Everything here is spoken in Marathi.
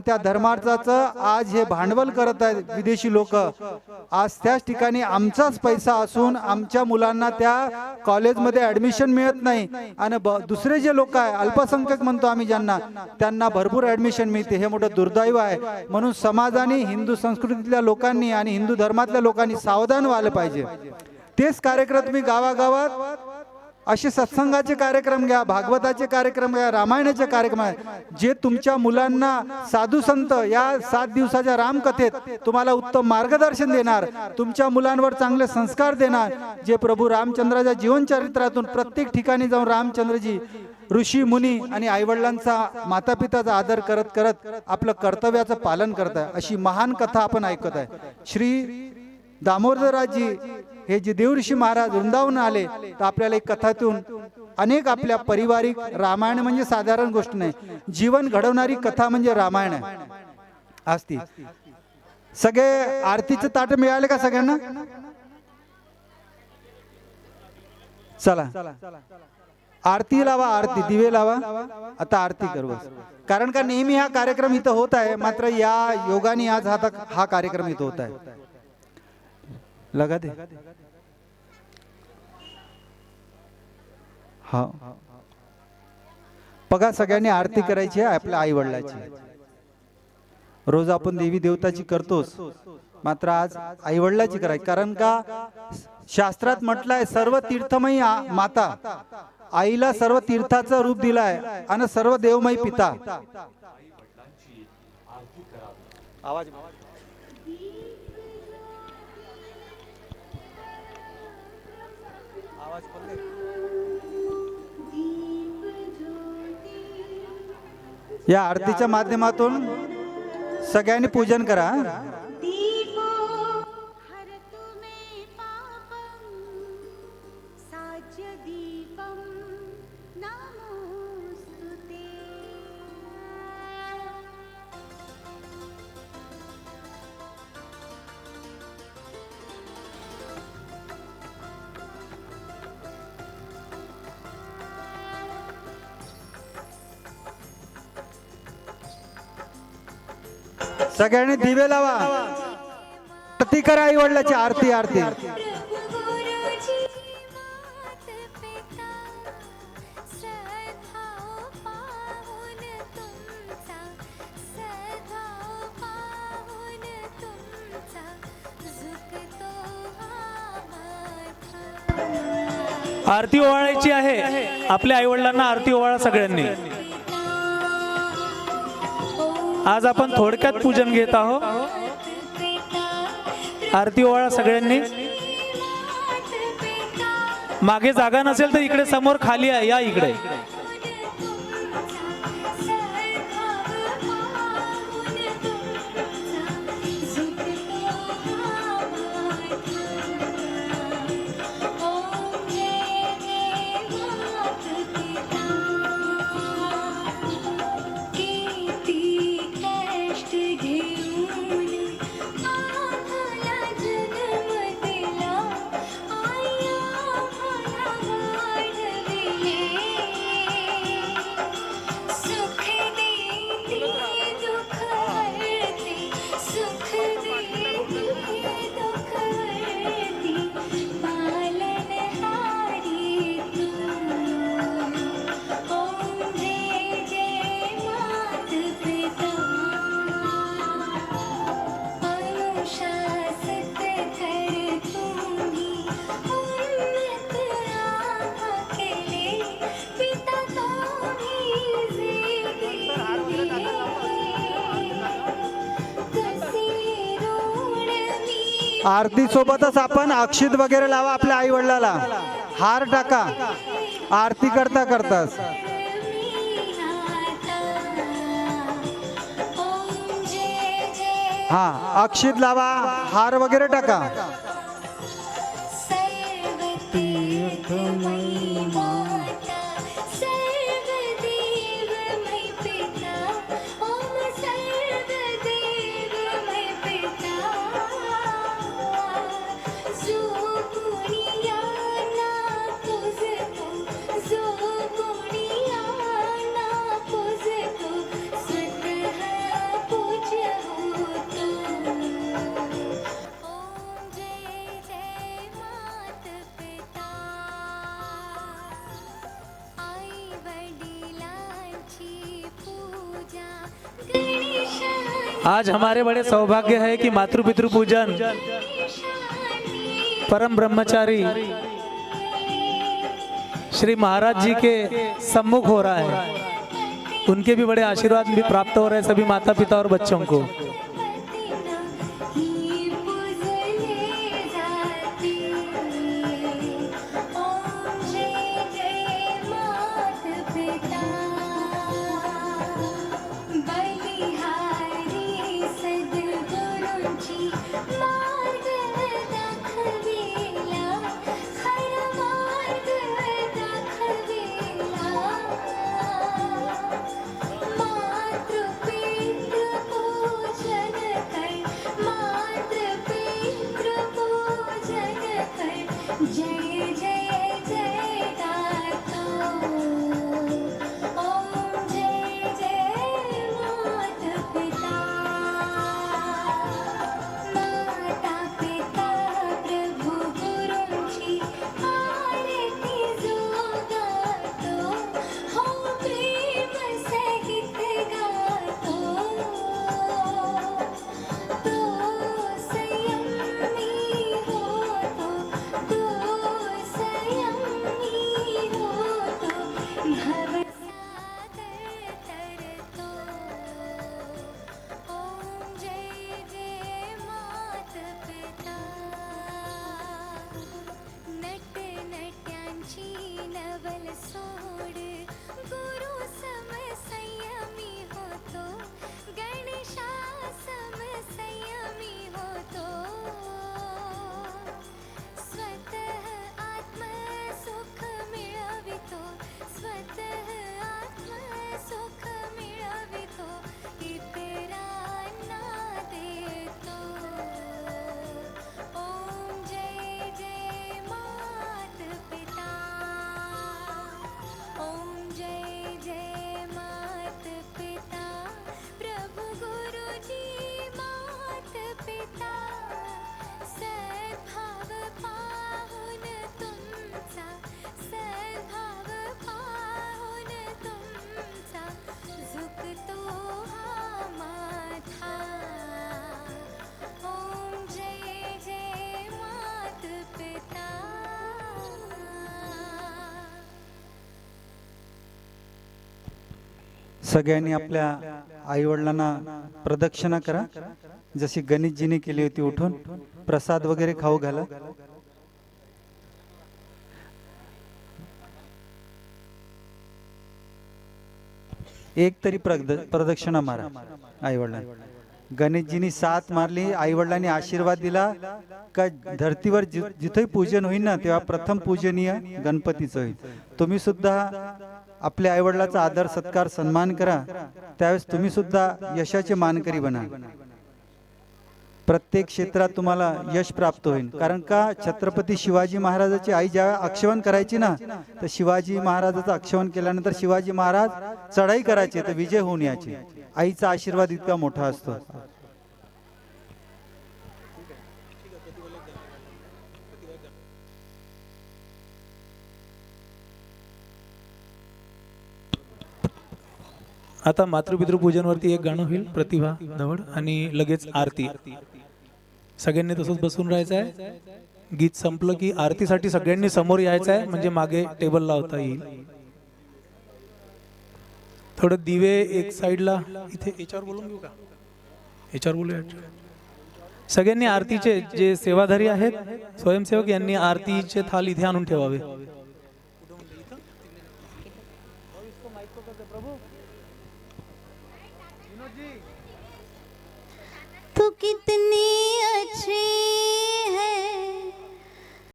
त्या धर्मार्थाचं आज हे भांडवल करत आहेत विदेशी लोक। आज त्याच ठिकाणी आमचाच पैसा असून आमच्या मुलांना त्या कॉलेजमध्ये ॲडमिशन मिळत नाही आणि दुसरे जे लोक आहे अल्पसंख्याक म्हणतो आम्ही ज्यांना, त्यांना भरपूर ॲडमिशन मिळते। हे मोठं दुर्दैव आहे। म्हणून समाजाने, हिंदू संस्कृतीतल्या लोकांनी आणि हिंदू धर्मातल्या लोकांनी सावधान व्हायला पाहिजे। तेच कार्यक्रम तुम्ही गावागावात असे सत्संगाचे कार्यक्रम घ्या, भागवताचे कार्यक्रम घ्या, रामायणाचे कार्यक्रम आहे, जे तुमच्या मुलांना साधू संत या 7 दिवसाच्या रामकथेत तुम्हाला उत्तम मार्गदर्शन देणार, तुमच्या मुलांवर चांगले संस्कार देणार, जे प्रभू रामचंद्राच्या जीवनचरित्रातून प्रत्येक ठिकाणी जाऊन रामचंद्रजी ऋषी मुनी आणि आईवडिलांचा मातापिताचा आदर करत करत आपलं कर्तव्याचं पालन करत आहे। अशी महान कथा आपण ऐकत आहे। श्री दामोदरराजी हे जे देवऋषी महाराज वृंदावन आले, तर आपल्याला एक कथातून अनेक आपल्या पारिवारिक, रामायण म्हणजे साधारण गोष्ट नाही, जीवन घडवणारी कथा म्हणजे रामायण आहे। असती सगळे आरतीचे ताट मिळाले का सगळ्यांना? चला आरती लावा, आरती दिवे लावा, आता आरती करू। कारण का नेहमी हा कार्यक्रम इथं होत आहे, मात्र या योगाने आज हा कार्यक्रम इथं होत आहे। लगा दे हा बघा, सगळ्यांनी आरती करायची आहे आपल्या आई वडिलाची। रोज आपण देवी देवताची करतोच, मात्र आज आई वडिलाची करायची। कारण का शास्त्रात म्हटलंय सर्व तीर्थमयी माता, आईला सर्व तीर्थाचं रूप दिलाय आणि सर्व देवमयी पिता। आवाज या आरतीच्या माध्यमातून सगळ्यांनी पूजन करा। सगळ्यांनी दिवे लावा, आरती करा आई वडिलाची, आरती आरती। आरती ओवाळायची आहे आपल्या आई वडिलांना, आरती ओवाळा सगळ्यांनी। आज आपण थोडक्यात पूजन घेत आहोत। आरती ओवाळा सगळ्यांनी। मागे जागा नसेल तर इकडे समोर खाली आहे, या इकडे। आरती सोबतच आपण अक्षित वगैरे लावा आपल्या आई वडिलाला, हार टाका आरती करता करताच। हा अक्षित लावा, हार वगैरे टाका। आज हमारे बड़े सौभाग्य है कि मातृ पितृ पूजन परम ब्रह्मचारी श्री महाराज जी के सम्मुख हो रहा है। उनके भी बड़े आशीर्वाद भी प्राप्त हो रहे हैं सभी माता पिता और बच्चों को। सगळ्यांनी आपल्या आई वडिलांना प्रदक्षिणा करा, जशी गणेशजीने केली होती। उठून प्रसाद वगैरे खाऊ घाला। एक तरी प्रदक्षिणा मारा आई वडिलांना। गणेशजीनी 7 मारली, आई वडिलांनी आशीर्वाद दिला का धर्तीवर जिथे पूजन होईल ना तेव्हा प्रथम पूजनीय गणपतीचं होईल। तुम्ही सुद्धा आपल्या आई वडिलांचा आदर सत्कार सन्मान करा, त्यावेळेस तुम्ही सुद्धा यशाचे मानकरी बना। प्रत्येक क्षेत्रात तुम्हाला यश प्राप्त होईल। कारण का छत्रपती शिवाजी महाराजाची आई ज्या आक्षेपण करायची ना, तर शिवाजी महाराजाचं आक्षेपण केल्यानंतर शिवाजी महाराज चढाई करायचे तर विजय होऊन यायचे। आईचा आशीर्वाद इतका मोठा असतो। आता मातृपितृ पूजनवरती एक गाणं होईल प्रतिभा दवड आणि लगेच आरती। सगळ्यांनी तसंच बसून राहायचं आहे। गीत संपलं की आरतीसाठी सगळ्यांनी समोर यायचं आहे, म्हणजे मागे टेबल लावता येईल। थोडं दिवे एक साइडला इथे याच्यावर बोलून घेऊ का? याच्यावर बोलूया। सगळ्यांनी आरतीचे जे सेवाधारी आहेत स्वयंसेवक यांनी आरतीचे थाल इथे आणून ठेवावे। तू कितनी अच्छी